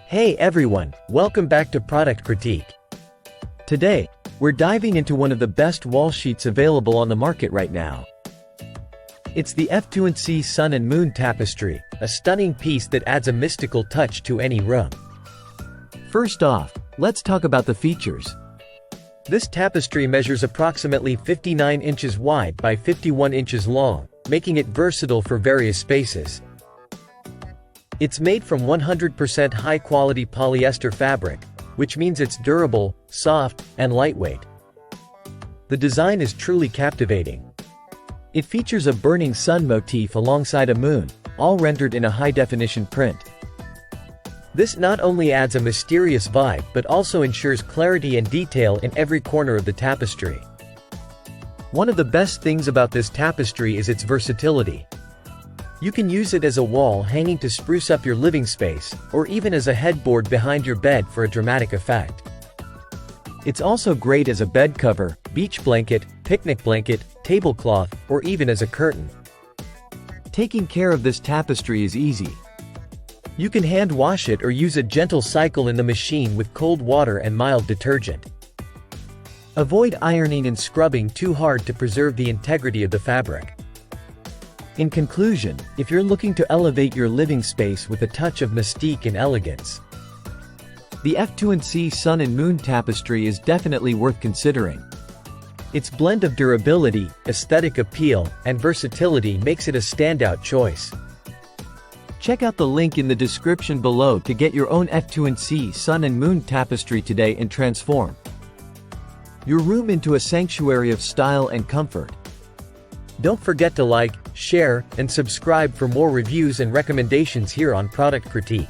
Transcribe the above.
Hey everyone, welcome back to Product Critique. Today, we're diving into one of the best wall sheets available on the market right now. It's the Ftuency Sun and Moon Tapestry, a stunning piece that adds a mystical touch to any room. First off, let's talk about the features. This tapestry measures approximately 59 inches wide by 51 inches long, making it versatile for various spaces. It's made from 100% high-quality polyester fabric, which means it's durable, soft, and lightweight. The design is truly captivating. It features a burning sun motif alongside a moon, all rendered in a high-definition print. This not only adds a mysterious vibe but also ensures clarity and detail in every corner of the tapestry. One of the best things about this tapestry is its versatility. You can use it as a wall hanging to spruce up your living space, or even as a headboard behind your bed for a dramatic effect. It's also great as a bed cover, beach blanket, picnic blanket, tablecloth, or even as a curtain. Taking care of this tapestry is easy. You can hand wash it or use a gentle cycle in the machine with cold water and mild detergent. Avoid ironing and scrubbing too hard to preserve the integrity of the fabric. In conclusion, if you're looking to elevate your living space with a touch of mystique and elegance, the Ftuency Sun and Moon Tapestry is definitely worth considering. Its blend of durability, aesthetic appeal, and versatility makes it a standout choice. Check out the link in the description below to get your own Ftuency Sun and Moon Tapestry today and transform your room into a sanctuary of style and comfort. Don't forget to like, share, and subscribe for more reviews and recommendations here on Product Critique.